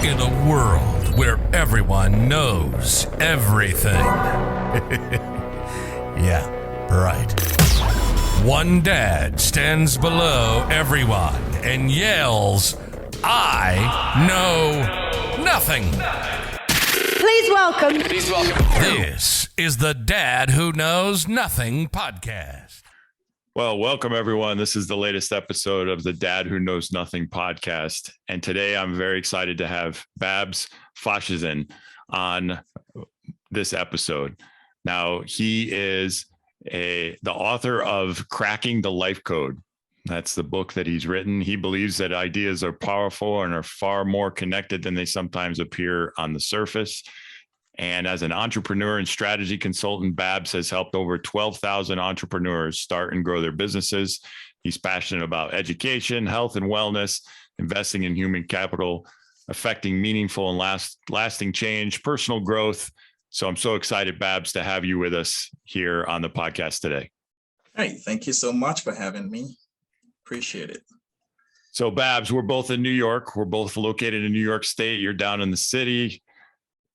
In a world where everyone knows everything. Yeah, right. One dad stands below everyone and yells, "I know nothing." Please welcome. This is the Dad Who Knows Nothing podcast. Well, welcome everyone. This is the latest episode of the Dad Who Knows Nothing podcast. And today I'm very excited to have Babs Faseesin on this episode. Now, he is the author of Cracking the Life Code. That's the book that he's written. He believes that ideas are powerful and are far more connected than they sometimes appear on the surface. And as an entrepreneur and strategy consultant, Babs has helped over 12,000 entrepreneurs start and grow their businesses. He's passionate about education, health and wellness, investing in human capital, affecting meaningful and lasting change, personal growth. So I'm so excited, Babs, to have you with us here on the podcast today. Hey, thank you so much for having me. Appreciate it. So Babs, we're both in New York. We're both located in New York State. You're down in the city.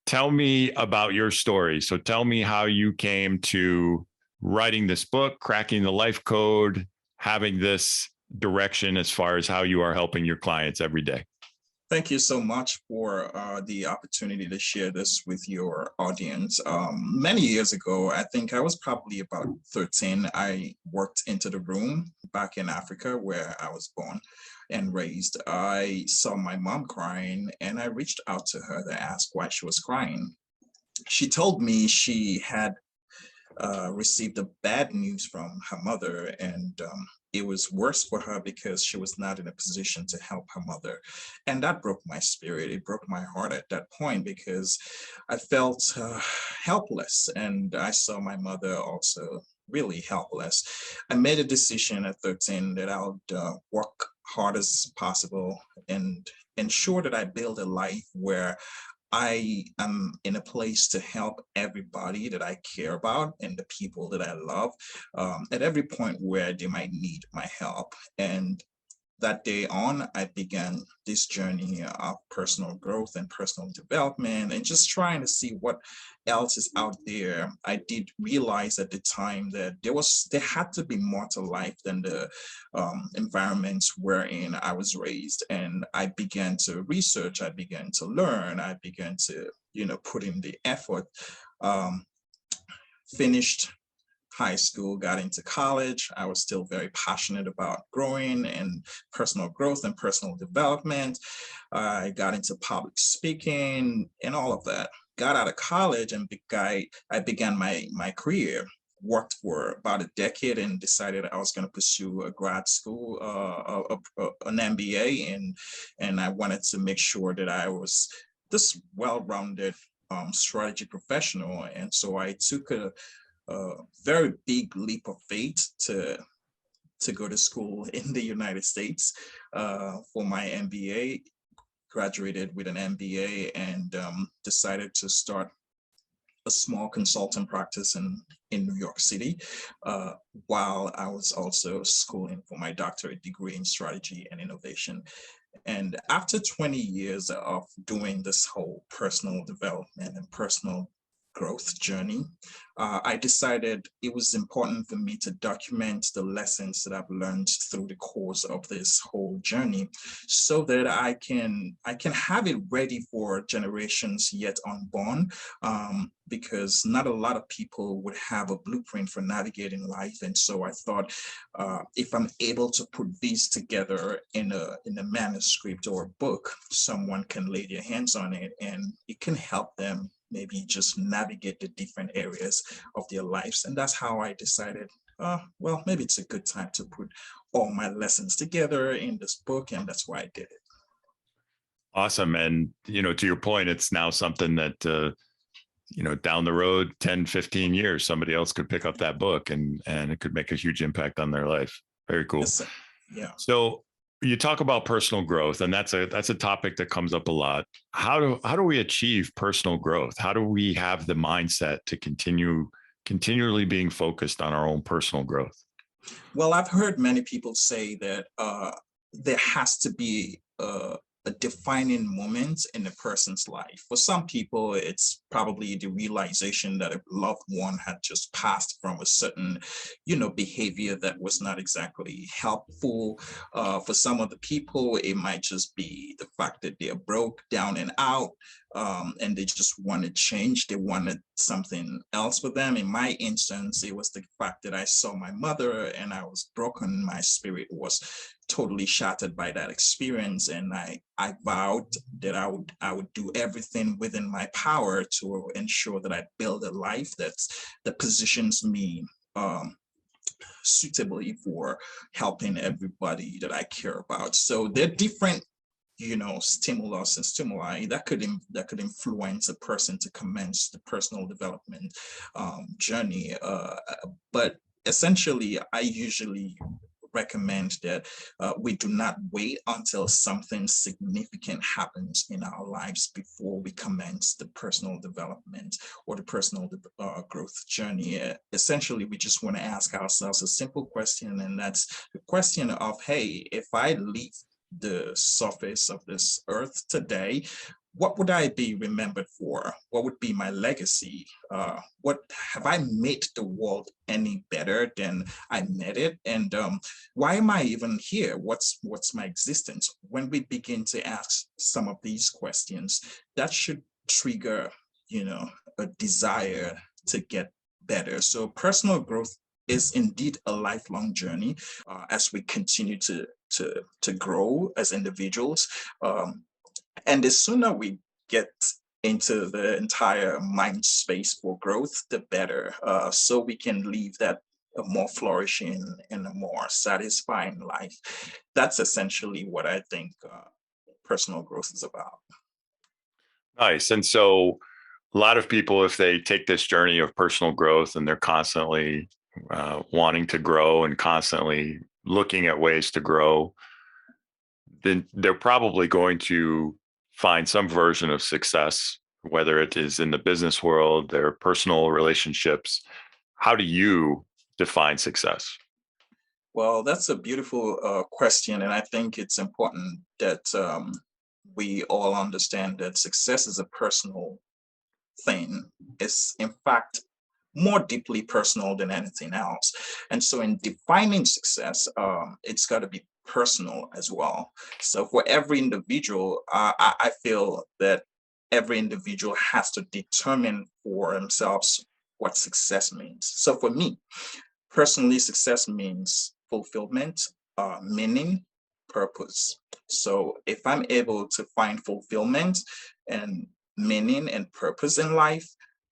Tell me about your story. So tell me how you came to writing this book, Cracking the Life Code, having this direction as far as how you are helping your clients every day. Thank you so much for the opportunity to share this with your audience. Many years ago, I think I was probably about 13, I worked into the room back in Africa where I was born and raised. I saw my mom crying and I reached out to her to ask why she was crying. She told me she had received a bad news from her mother, and it was worse for her because she was not in a position to help her mother. And that broke my spirit. It broke my heart at that point because I felt helpless, and I saw my mother also really helpless. I made a decision at 13 that I would work hard as possible and ensure that I build a life where I am in a place to help everybody that I care about and the people that I love at every point where they might need my help. And that day on, I began this journey of personal growth and personal development and just trying to see what else is out there. I did realize at the time that there had to be more to life than the environments wherein I was raised. And I began to research, I began to learn, I began to, put in the effort, finished high school, got into college. I was still very passionate about growing and personal growth and personal development. I got into public speaking and all of that. Got out of college and I began my career. Worked for about a decade and decided I was going to pursue a grad school, an MBA, and I wanted to make sure that I was this well-rounded strategy professional. And so I took a very big leap of faith to go to school in the United States for my MBA, graduated with an MBA, and decided to start a small consultant practice in New York City while I was also schooling for my doctorate degree in strategy and innovation. And after 20 years of doing this whole personal development and personal growth journey, I decided it was important for me to document the lessons that I've learned through the course of this whole journey so that I can have it ready for generations yet unborn, because not a lot of people would have a blueprint for navigating life. And so I thought, if I'm able to put these together in a manuscript or a book, someone can lay their hands on it and it can help them maybe just navigate the different areas of their lives. And that's how I decided, well, maybe it's a good time to put all my lessons together in this book. And that's why I did it. Awesome. And, to your point, it's now something that, down the road, 10, 15 years, somebody else could pick up that book and it could make a huge impact on their life. Very cool. Yes, yeah. So you talk about personal growth, and that's a topic that comes up a lot. How do we achieve personal growth? How do we have the mindset to continually being focused on our own personal growth? Well, I've heard many people say that there has to be a defining moment in a person's life. For some people, it's probably the realization that a loved one had just passed from a certain, behavior that was not exactly helpful. For some of the people, it might just be the fact that they're broke down and out, and they just wanted change. They wanted something else for them. In my instance, it was the fact that I saw my mother and I was broken. My spirit was totally shattered by that experience, and I vowed that I would do everything within my power to ensure that I build a life that positions me suitably for helping everybody that I care about. So they're different, stimulus and stimuli that could influence a person to commence the personal development journey. But essentially, I usually recommend that we do not wait until something significant happens in our lives before we commence the personal development or the personal growth journey. Essentially, we just want to ask ourselves a simple question, and that's the question of, hey, if I leave the surface of this earth today, what would I be remembered for? What would be my legacy? What have I made the world any better than I met it? And why am I even here? What's my existence? When we begin to ask some of these questions, that should trigger, a desire to get better. So personal growth is indeed a lifelong journey as we continue to grow as individuals. And the sooner we get into the entire mind space for growth, the better. So we can live that a more flourishing and a more satisfying life. That's essentially what I think personal growth is about. Nice. And so a lot of people, if they take this journey of personal growth and they're constantly wanting to grow and constantly looking at ways to grow, then they're probably going to find some version of success, whether it is in the business world, their personal relationships. How do you define success? Well, that's a beautiful question. And I think it's important that we all understand that success is a personal thing. It's, in fact, more deeply personal than anything else. And so in defining success, it's got to be personal as well. So for every individual, I feel that every individual has to determine for themselves what success means. So for me, personally, success means fulfillment, meaning, purpose. So if I'm able to find fulfillment and meaning and purpose in life,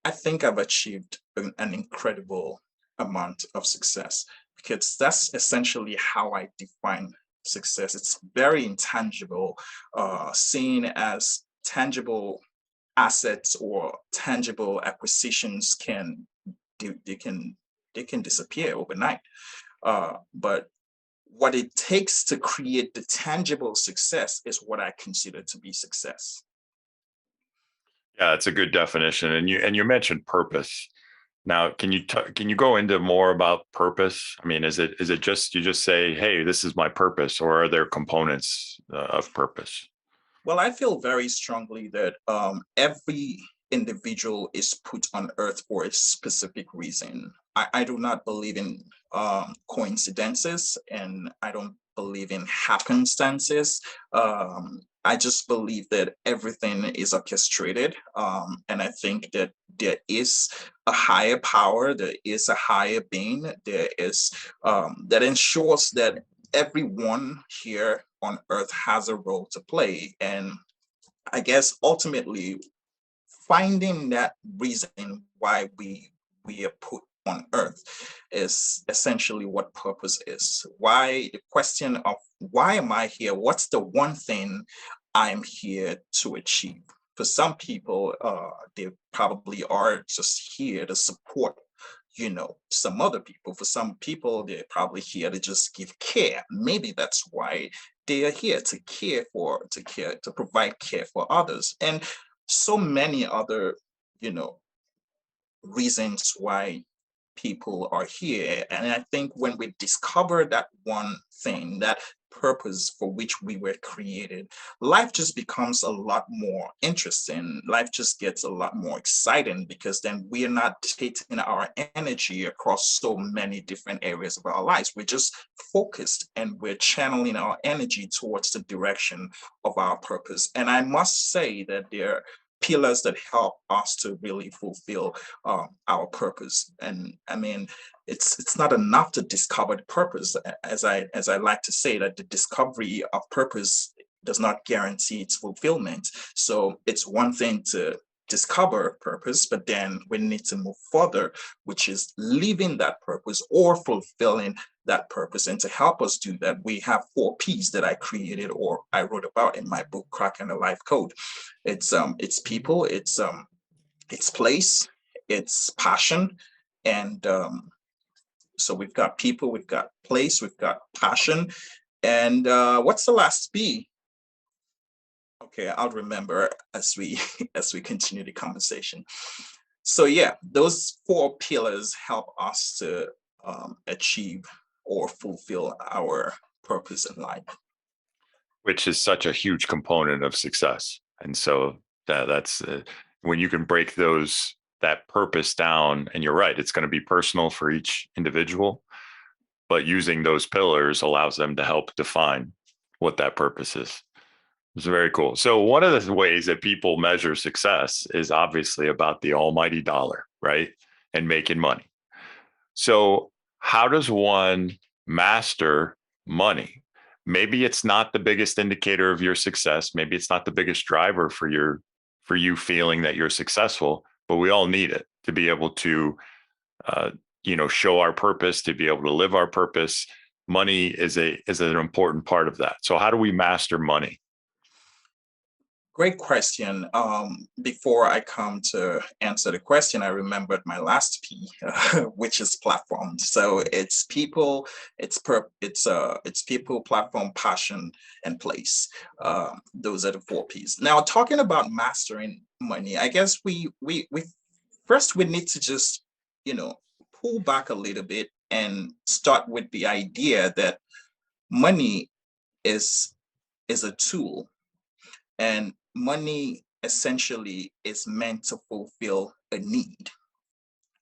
I think I've achieved an incredible amount of success, because that's essentially how I define success. It's very intangible, seen as tangible assets or tangible acquisitions they can disappear overnight. But what it takes to create the tangible success is what I consider to be success. Yeah, it's a good definition. And you mentioned purpose. Now, can you go into more about purpose? I mean, is it just you just say, "Hey, this is my purpose," or are there components of purpose? Well, I feel very strongly that every individual is put on earth for a specific reason. I do not believe in coincidences, and I don't believe in happenstances. I just believe that everything is orchestrated. And I think that there is a higher power, there is a higher being, there is that ensures that everyone here on earth has a role to play. And I guess ultimately finding that reason why we are put on earth is essentially what purpose is. Why, the question of why am I here? What's the one thing I'm here to achieve? For some people, they probably are just here to support some other people. For some people, they're probably here to just give care. Maybe that's why they are here, to provide care for others. And so many other, reasons why people are here. And I think when we discover that one thing, that purpose for which we were created, life just becomes a lot more interesting. Life just gets a lot more exciting because then we are not taking our energy across so many different areas of our lives. We're just focused and we're channeling our energy towards the direction of our purpose. And I must say that there are pillars that help us to really fulfill our purpose. And I mean, it's not enough to discover the purpose. As I like to say, that the discovery of purpose does not guarantee its fulfillment. So it's one thing to discover purpose, but then we need to move further, which is living that purpose or fulfilling that purpose. And to help us do that, we have 4 P's that I created or I wrote about in my book, Cracking the Life Code. It's people, it's place, it's passion, and so we've got people, we've got place, we've got passion, and what's the last P? Okay, I'll remember as we as we continue the conversation. So yeah, those 4 pillars help us to achieve or fulfill our purpose in life. Which is such a huge component of success. And so that's when you can break that purpose down, and you're right, it's going to be personal for each individual, but using those pillars allows them to help define what that purpose is. It's very cool. So one of the ways that people measure success is obviously about the almighty dollar, right? And making money. So how does one master money? Maybe it's not the biggest indicator of your success. Maybe it's not the biggest driver for you feeling that you're successful, but we all need it to be able to, show our purpose, to be able to live our purpose. Money is an important part of that. So how do we master money? Great question. Before I come to answer the question, I remembered my last P, which is platform. So it's people, it's people, platform, passion, and place. Those are the 4 Ps. Now, talking about mastering money, I guess we first we need to just pull back a little bit and start with the idea that money is a tool. And money essentially is meant to fulfill a need.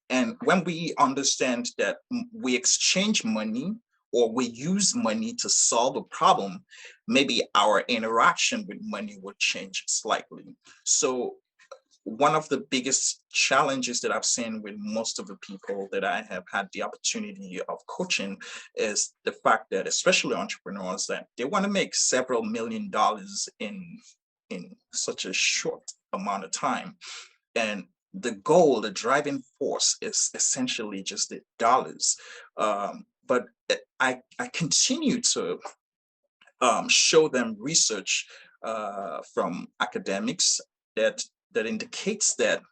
And when we understand that we exchange money or we use money to solve a problem, maybe our interaction with money will change slightly. So one of the biggest challenges that I've seen with most of the people that I have had the opportunity of coaching is the fact that, especially entrepreneurs, that they want to make several $1 million in such a short amount of time. And the goal, the driving force is essentially just the dollars. But I continue to show them research from academics that indicates that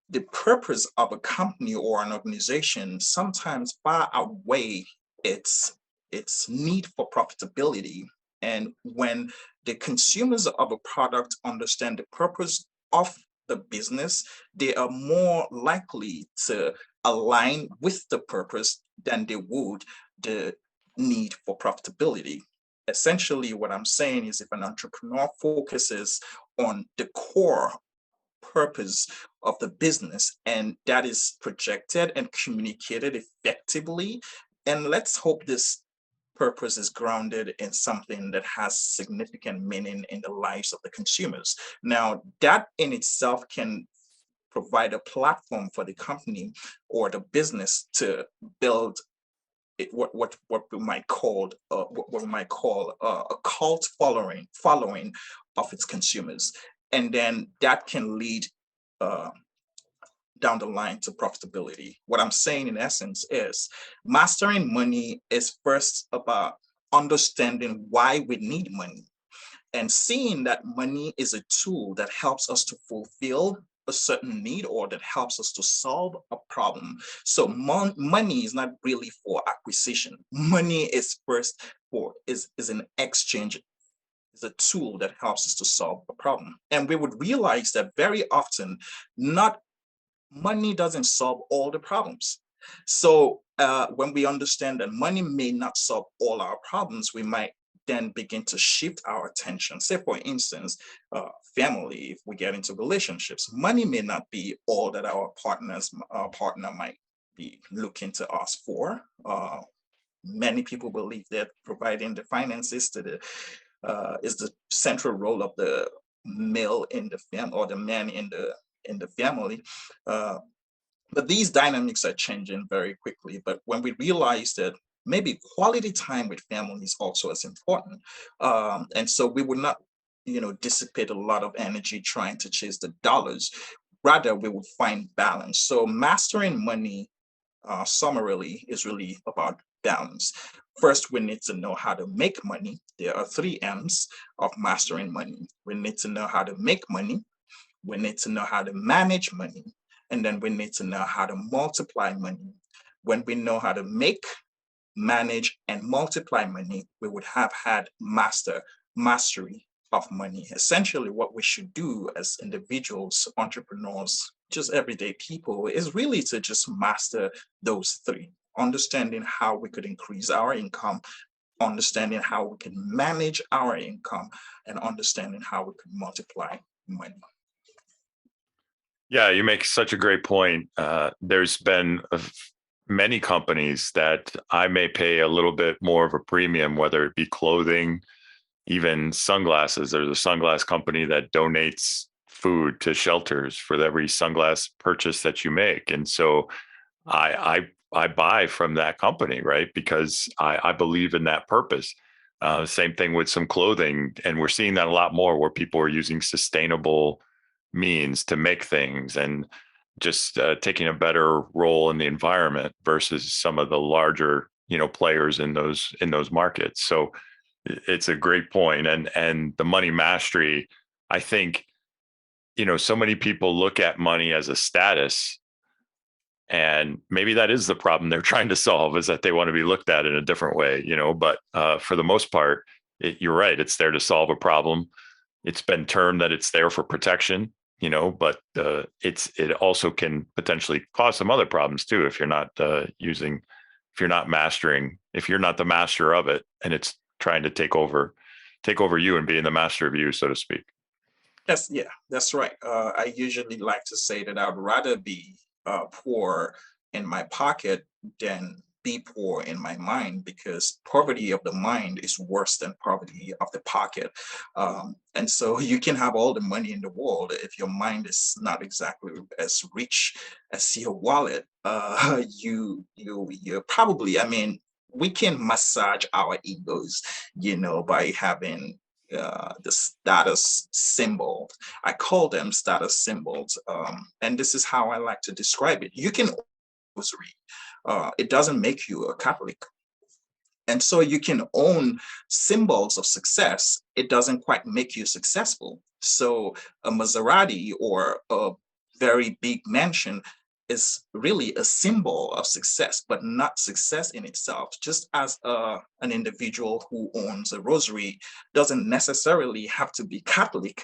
the purpose of a company or an organization sometimes far outweigh its need for profitability. And when the consumers of a product understand the purpose of the business, they are more likely to align with the purpose than they would the need for profitability. Essentially, what I'm saying is if an entrepreneur focuses on the core purpose of the business and that is projected and communicated effectively, and let's hope this purpose is grounded in something that has significant meaning in the lives of the consumers. Now, that in itself can provide a platform for the company or the business to build what we might call a cult following of its consumers, and then that can lead down the line to profitability. What I'm saying in essence is mastering money is first about understanding why we need money and seeing that money is a tool that helps us to fulfill a certain need or that helps us to solve a problem. So money is not really for acquisition. Money is first is an exchange, is a tool that helps us to solve a problem. And we would realize that very often, not money doesn't solve all the problems. So when we understand that money may not solve all our problems, we might then begin to shift our attention. Say, for instance, family, if we get into relationships, money may not be all that our partner might be looking to us for. Many people believe that providing the finances to the is the central role of the male in the family, or the man in the family. But these dynamics are changing very quickly. But when we realize that maybe quality time with family is also as important, and so we would not, dissipate a lot of energy trying to chase the dollars. Rather, we would find balance. So mastering money, summarily, is really about balance. First, we need to know how to make money. There are 3 M's of mastering money. We need to know how to make money. We need to know how to manage money. And then we need to know how to multiply money. When we know how to make, manage, and multiply money, we would have had mastery of money. Essentially, what we should do as individuals, entrepreneurs, just everyday people, is really to just master those 3. Understanding how we could increase our income, understanding how we can manage our income, and understanding how we could multiply money. Yeah, you make such a great point. There's been many companies that I may pay a little bit more of a premium, whether it be clothing, even sunglasses. There's a sunglass company that donates food to shelters for every sunglass purchase that you make. And so I buy from that company, right? Because I believe in that purpose. Same thing with some clothing. And we're seeing that a lot more, where people are using sustainable means to make things, and just taking a better role in the environment versus some of the larger, players in those markets. So it's a great point. And the money mastery, I think, so many people look at money as a status, and maybe that is the problem they're trying to solve, is that they want to be looked at in a different way, but for the most part, you're right. It's there to solve a problem. It's been termed that it's there for protection, but it also can potentially cause some other problems too, if you're not if you're not the master of it, and it's trying to take over you and being the master of you, so to speak. Yeah, that's right. I usually like to say that I'd rather be poor in my pocket than be poor in my mind, because poverty of the mind is worse than poverty of the pocket. And so you can have all the money in the world, if your mind is not exactly as rich as your wallet, you're probably, we can massage our egos, by having the status symbol. I call them status symbols. And this is how I like to describe it. You can read. It doesn't make you a Catholic. And so you can own symbols of success. It doesn't quite make you successful. So a Maserati or a very big mansion is really a symbol of success, but not success in itself. Just as an individual who owns a rosary doesn't necessarily have to be Catholic.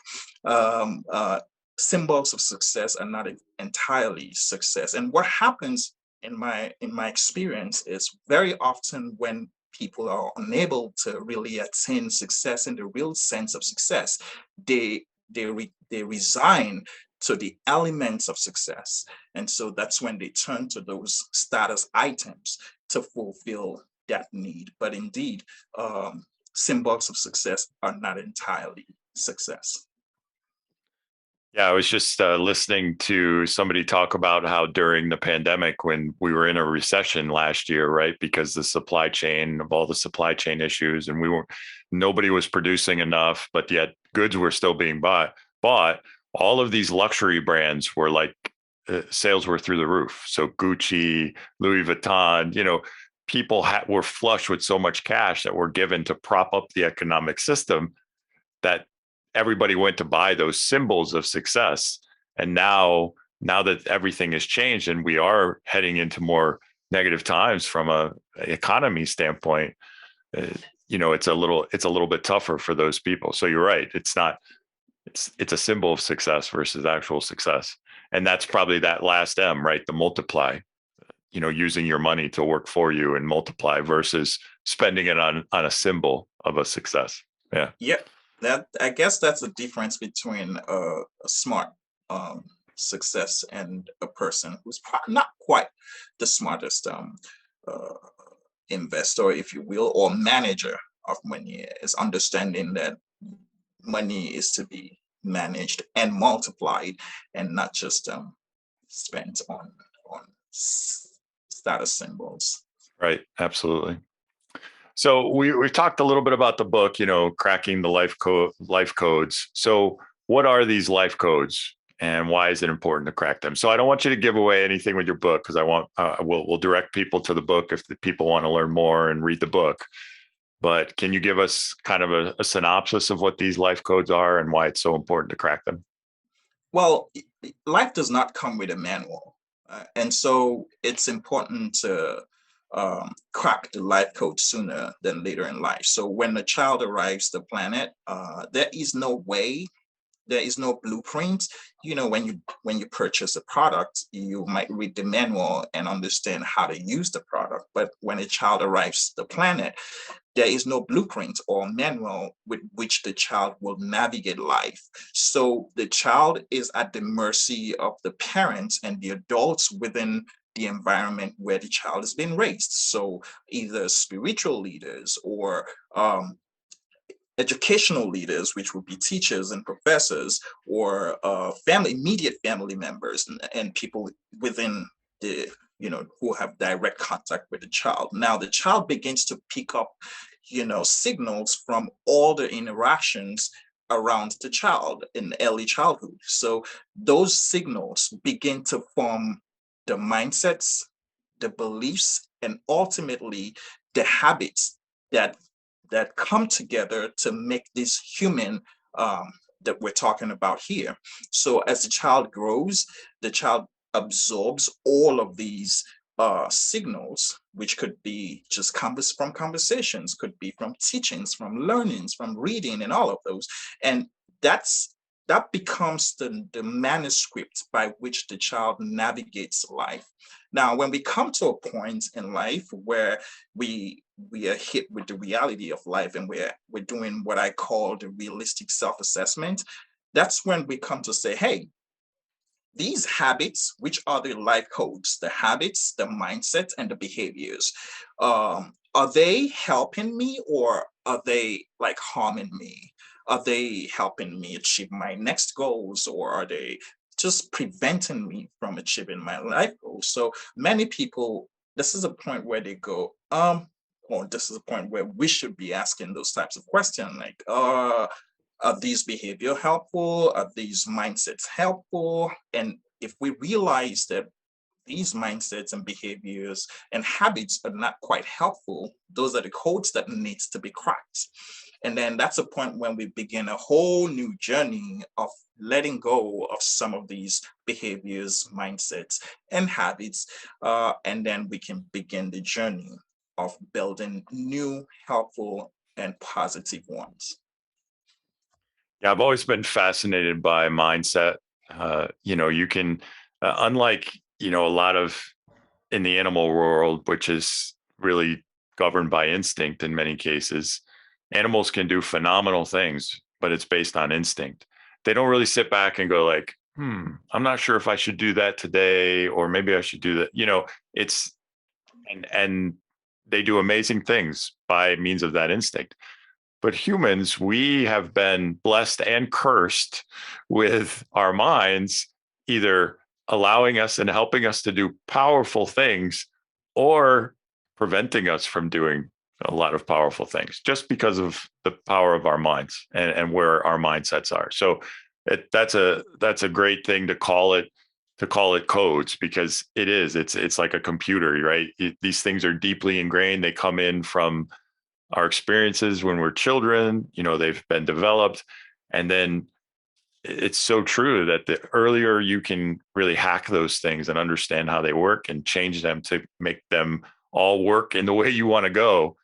Symbols of success are not entirely success. And what happens in my experience is, very often when people are unable to really attain success in the real sense of success, they resign to the elements of success. And so that's when they turn to those status items to fulfill that need. But indeed, symbols of success are not entirely success. Yeah, I was just listening to somebody talk about how during the pandemic, when we were in a recession last year, right, because the supply chain issues, and nobody was producing enough, but yet goods were still being bought. All of these luxury brands were like, sales were through the roof. So Gucci, Louis Vuitton, people were flush with so much cash that were given to prop up the economic system, that everybody went to buy those symbols of success. And now that everything has changed and we are heading into more negative times from a economy standpoint, it's a little bit tougher for those people. So you're right. It's a symbol of success versus actual success. And that's probably that last M, right? The multiply. using your money to work for you and multiply versus spending it on a symbol of a success. Yeah. Yeah, that I guess that's the difference between a smart success and a person who's probably not quite the smartest uh, investor, if you will, or manager of money, is understanding that money is to be managed and multiplied, and not just spent on status symbols. Right. Absolutely. So we've talked a little bit about the book, cracking the life codes. So what are these life codes and why is it important to crack them? So I don't want you to give away anything with your book because I want we'll direct people to the book if the people want to learn more and read the book. But can you give us kind of a synopsis of what these life codes are and why it's so important to crack them? Well, life does not come with a manual. And so it's important to crack the life code sooner than later in life. So when a child arrives to the planet, there is no way, there is no blueprint. When you purchase a product, you might read the manual and understand how to use the product. But when a child arrives to the planet, there is no blueprint or manual with which the child will navigate life. So the child is at the mercy of the parents and the adults within the environment where the child is being raised. So either spiritual leaders or educational leaders, which would be teachers and professors, or immediate family members and people within the who have direct contact with the child. Now the child begins to pick up signals from all the interactions around the child in early childhood. So those signals begin to form the mindsets, the beliefs, and ultimately the habits that come together to make this human that we're talking about here. So as the child grows, the child absorbs all of these signals, which could be just from conversations, could be from teachings, from learnings, from reading, and all of those. And that becomes the manuscript by which the child navigates life. Now, when we come to a point in life where we are hit with the reality of life and we're doing what I call the realistic self-assessment, that's when we come to say, hey, these habits, which are the life codes, the habits, the mindset, and the behaviors, are they helping me or are they like harming me? Are they helping me achieve my next goals or are they just preventing me from achieving my life goals? So many people, this is a point where they go, or this is a point where we should be asking those types of questions like, are these behavior helpful? Are these mindsets helpful? And if we realize that these mindsets and behaviors and habits are not quite helpful, those are the codes that needs to be cracked. And then that's a point when we begin a whole new journey of letting go of some of these behaviors, mindsets, and habits. And then we can begin the journey of building new, helpful, and positive ones. Yeah, I've always been fascinated by mindset. You can, unlike, a lot of in the animal world, which is really governed by instinct in many cases, animals can do phenomenal things, but it's based on instinct. They don't really sit back and go like, I'm not sure if I should do that today, or maybe I should do that. And they do amazing things by means of that instinct. But humans, we have been blessed and cursed with our minds, either allowing us and helping us to do powerful things or preventing us from doing a lot of powerful things just because of the power of our minds and where our mindsets are. So that's a great thing to call it codes, because it's like a computer, right? These things are deeply ingrained. They come in from our experiences when we're children, they've been developed. And then it's so true that the earlier you can really hack those things and understand how they work and change them to make them all work in the way you want to go,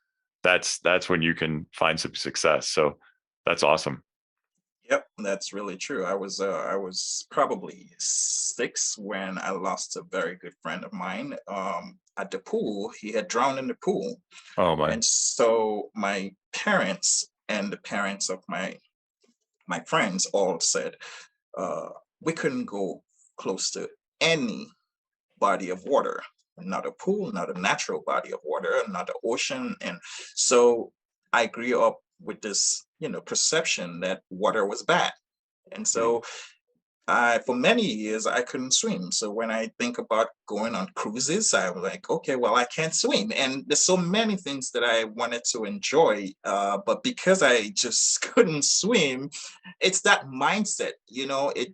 that's when you can find some success. So that's awesome. Yep, that's really true. I was probably 6 when I lost a very good friend of mine at the pool. He had drowned in the pool, Oh my. and so my parents and the parents of my friends all said uh, we couldn't go close to any body of water, not a pool, not a natural body of water, not an ocean. And so I grew up with this, perception that water was bad. And Mm. so for many years, I couldn't swim. So when I think about going on cruises, I'm like, okay, well, I can't swim. And there's so many things that I wanted to enjoy. But because I just couldn't swim, it's that mindset,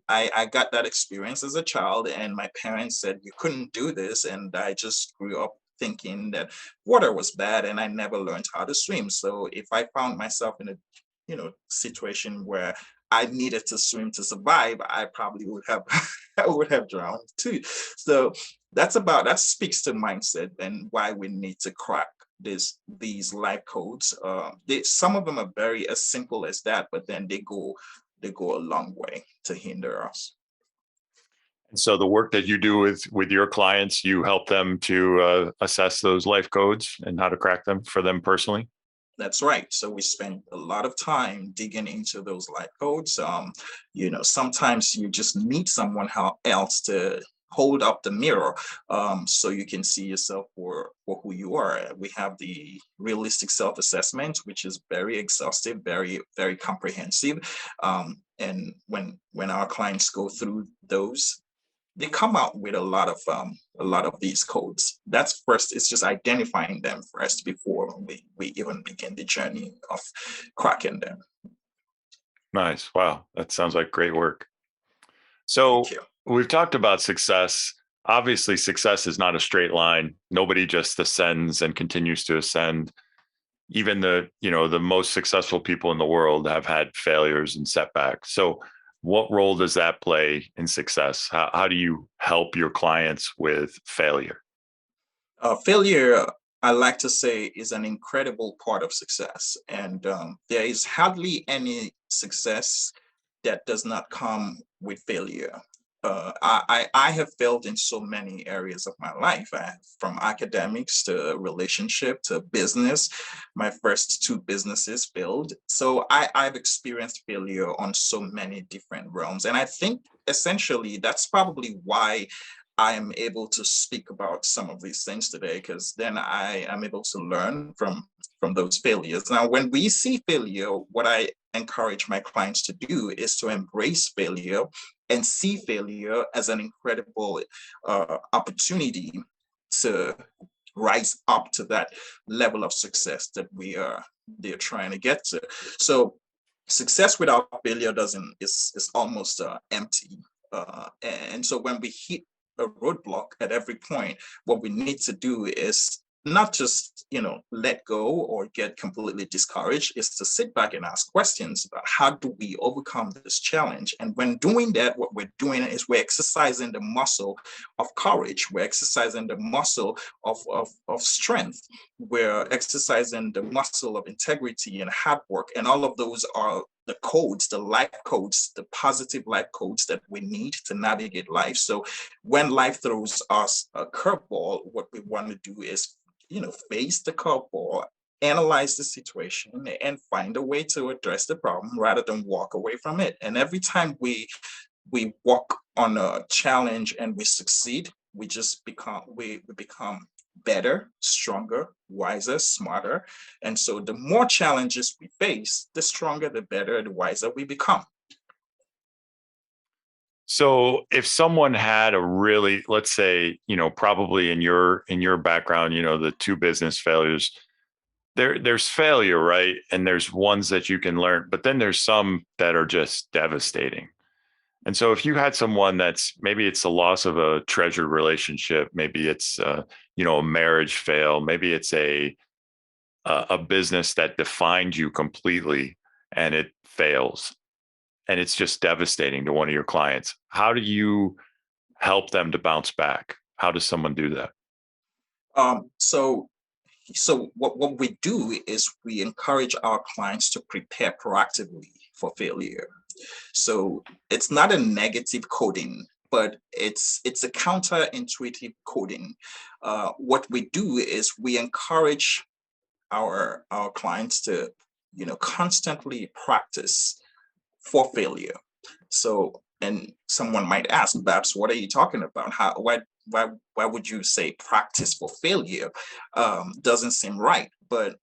I got that experience as a child, and my parents said you couldn't do this. And I just grew up thinking that water was bad, and I never learned how to swim. So if I found myself in a situation where I needed to swim to survive, I probably would have I would have drowned too. So that speaks to mindset and why we need to crack these life codes. Some of them are very as simple as that, but then they go a long way to hinder us. And so the work that you do with your clients, you help them to assess those life codes and how to crack them for them personally. That's right. So we spend a lot of time digging into those life codes. Sometimes you just need someone else to hold up the mirror, so you can see yourself for who you are. We have the realistic self-assessment, which is very exhaustive, very, very comprehensive. And when our clients go through those, they come out with a lot of these codes. That's first, it's just identifying them first before we even begin the journey of cracking them. Nice. Wow. That sounds like great work. Thank So you. we've talked about success. Obviously, success is not a straight line. Nobody just ascends and continues to ascend. Even the most successful people in the world have had failures and setbacks. So what role does that play in success? How do you help your clients with failure? Failure, I like to say, is an incredible part of success, and there is hardly any success that does not come with failure. I have failed in so many areas of my life, from academics to relationship to business. My first two businesses failed. So I've experienced failure on so many different realms. And I think essentially that's probably why I am able to speak about some of these things today, because then I am able to learn from those failures. Now, when we see failure, what I encourage my clients to do is to embrace failure and see failure as an incredible opportunity to rise up to that level of success that they're trying to get to. So success without failure doesn't is almost empty. And so when we hit a roadblock at every point, what we need to do is not just let go or get completely discouraged, is to sit back and ask questions about how do we overcome this challenge. And when doing that, what we're doing is we're exercising the muscle of courage, we're exercising the muscle of strength, we're exercising the muscle of integrity and hard work, and all of those are the codes, the life codes, the positive life codes that we need to navigate life. So when life throws us a curveball, what we want to do is face the curveball, analyze the situation, and find a way to address the problem rather than walk away from it. And every time we walk on a challenge and we succeed, we become better, stronger, wiser, smarter. And so the more challenges we face, the stronger, the better, the wiser we become. So if someone had a really, let's say, probably in your background, the two business failures, there's failure, right? And there's ones that you can learn, but then there's some that are just devastating. And so if you had someone that's, maybe it's the loss of a treasured relationship, maybe it's a marriage fail, maybe it's a business that defined you completely and it fails, and it's just devastating to one of your clients. How do you help them to bounce back? How does someone do that? So what we do is we encourage our clients to prepare proactively for failure. So it's not a negative coding, but it's a counterintuitive coding. What we do is we encourage our clients to, constantly practice for failure. So, and someone might ask, Babs, what are you talking about? Why would you say practice for failure? Doesn't seem right. But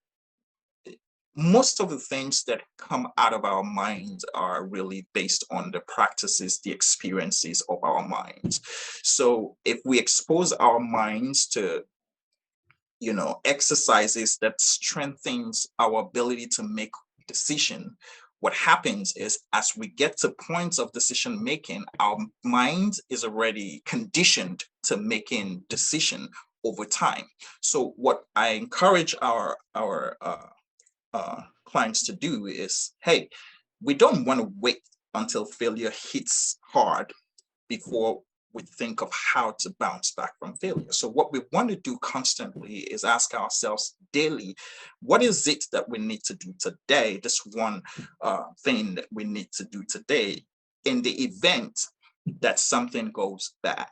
most of the things that come out of our minds are really based on the practices, the experiences of our minds. So if we expose our minds to, exercises that strengthens our ability to make decision, what happens is as we get to points of decision making, our mind is already conditioned to making decision over time. So what I encourage our clients to do is, hey, we don't want to wait until failure hits hard before we think of how to bounce back from failure. So what we want to do constantly is ask ourselves daily, what is it that we need to do today? This one thing that we need to do today in the event that something goes bad.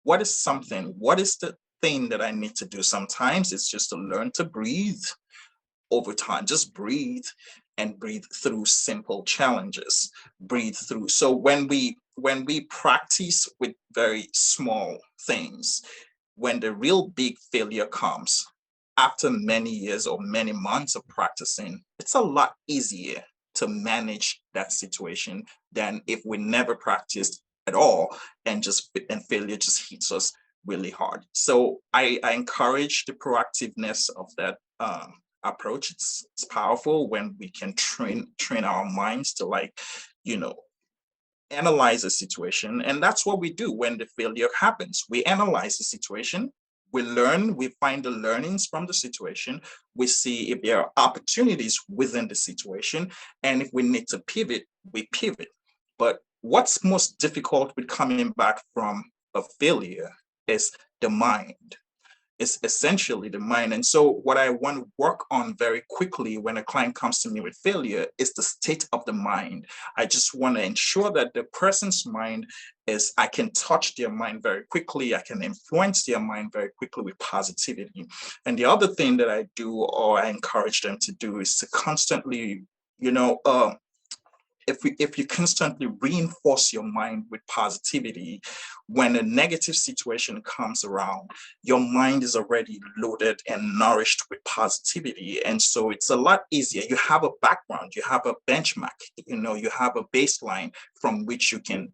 What is the thing that I need to do? Sometimes it's just to learn to breathe over time. Just breathe and breathe through simple challenges. Breathe through. So when we practice with very small things, when the real big failure comes after many years or many months of practicing, it's a lot easier to manage that situation than if we never practiced at all and failure just hits us really hard. So I encourage the proactiveness of that approach. It's powerful when we can train our minds to, like, analyze a situation. And that's what we do when the failure happens. We analyze the situation, we learn, we find the learnings from the situation, we see if there are opportunities within the situation, and if we need to pivot, we pivot. But what's most difficult with coming back from a failure is the mind. Is essentially the mind. And so what I want to work on very quickly when a client comes to me with failure is the state of the mind. I just want to ensure that the person's mind is, I can touch their mind very quickly. I can influence their mind very quickly with positivity. And the other thing that I do, or I encourage them to do, is to constantly, if you constantly reinforce your mind with positivity, when a negative situation comes around, your mind is already loaded and nourished with positivity. And so it's a lot easier. You have a background, you have a benchmark, you have a baseline from which you can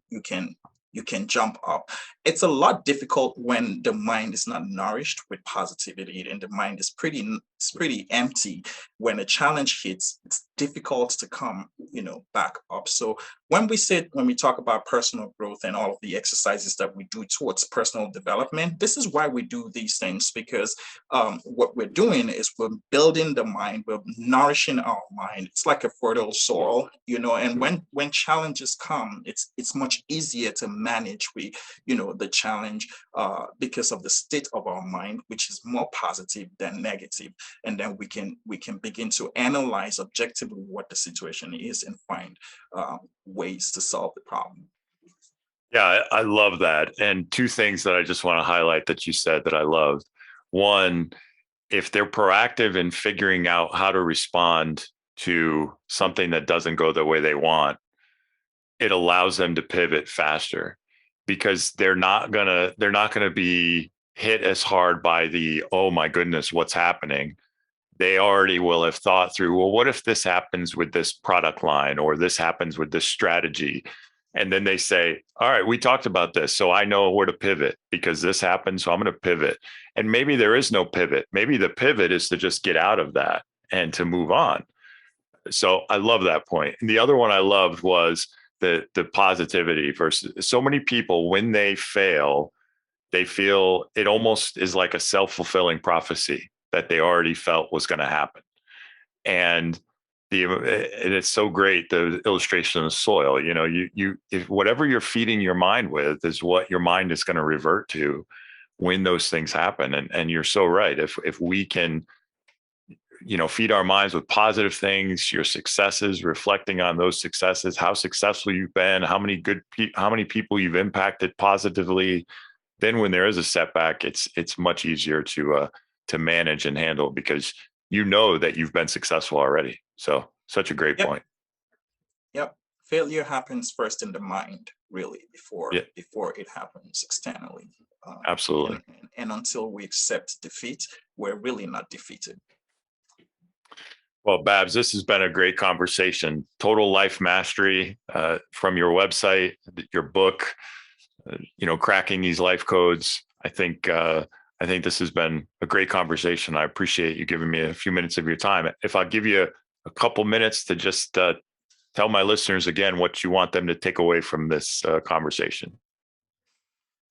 jump up. It's a lot difficult when the mind is not nourished with positivity and the mind is pretty empty. When a challenge hits, it's difficult to come, back up. So when we talk about personal growth and all of the exercises that we do towards personal development, this is why we do these things, because what we're doing is we're building the mind, we're nourishing our mind. It's like a fertile soil, and when challenges come, it's much easier to manage the challenge because of the state of our mind, which is more positive than negative. And then we can begin to analyze objectively what the situation is and find ways to solve the problem. Yeah, I love that. And two things that I just want to highlight that you said that I loved. One, if they're proactive in figuring out how to respond to something that doesn't go the way they want, it allows them to pivot faster, because they're not gonna be hit as hard by the, oh my goodness, what's happening. They already will have thought through, well, what if this happens with this product line, or this happens with this strategy? And then they say, all right, we talked about this, so I know where to pivot because this happened, so I'm going to pivot. And maybe there is no pivot. Maybe the pivot is to just get out of that and to move on. So I love that point. And the other one I loved was the positivity versus, so many people, when they fail, they feel it almost is like a self-fulfilling prophecy that they already felt was going to happen. And it's so great, the illustration of the soil. If whatever you're feeding your mind with is what your mind is going to revert to when those things happen. And you're so right. If we can feed our minds with positive things, your successes, reflecting on those successes, how successful you've been, how many people you've impacted positively. Then when there is a setback, it's much easier to manage and handle, because you know that you've been successful already. So such a great point. Yep. Failure happens first in the mind, really, before it happens externally. Absolutely. And until we accept defeat, we're really not defeated. Well, Babs, this has been a great conversation. Total life mastery from your website, your book, cracking these life codes. I think this has been a great conversation. I appreciate you giving me a few minutes of your time. If I'll give you a couple minutes to just tell my listeners again what you want them to take away from this conversation.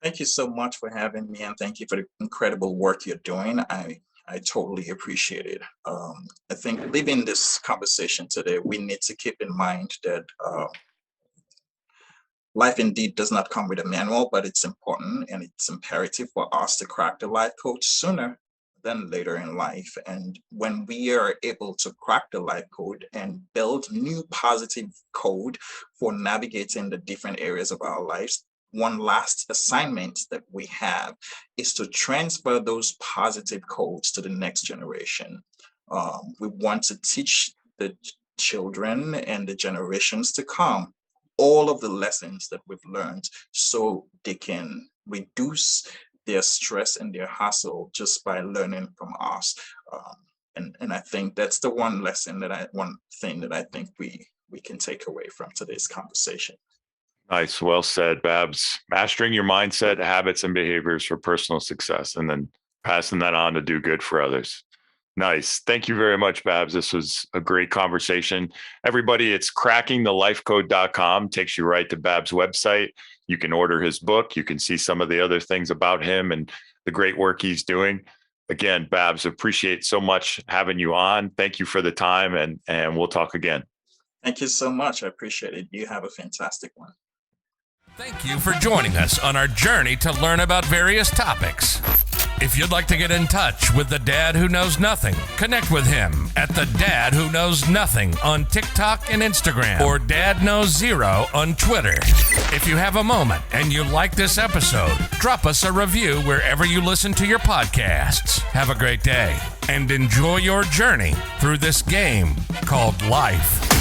Thank you so much for having me, and thank you for the incredible work you're doing. I totally appreciate it. I think leaving this conversation today, we need to keep in mind that life indeed does not come with a manual, but it's important and it's imperative for us to crack the life code sooner than later in life. And when we are able to crack the life code and build new positive code for navigating the different areas of our lives, one last assignment that we have is to transfer those positive codes to the next generation. We want to teach the children and the generations to come all of the lessons that we've learned, so they can reduce their stress and their hassle just by learning from us. And I think that's the one thing that I think we can take away from today's conversation. Nice. Well said, Babs. Mastering your mindset, habits, and behaviors for personal success, and then passing that on to do good for others. Nice. Thank you very much, Babs. This was a great conversation. Everybody, it's crackingthelifecode.com. Takes you right to Babs' website. You can order his book. You can see some of the other things about him and the great work he's doing. Again, Babs, appreciate so much having you on. Thank you for the time, and we'll talk again. Thank you so much. I appreciate it. You have a fantastic one. Thank you for joining us on our journey to learn about various topics. If you'd like to get in touch with the Dad Who Knows Nothing, connect with him at the Dad Who Knows Nothing on TikTok and Instagram, or Dad Knows Zero on Twitter. If you have a moment and you like this episode, drop us a review wherever you listen to your podcasts. Have a great day and enjoy your journey through this game called life.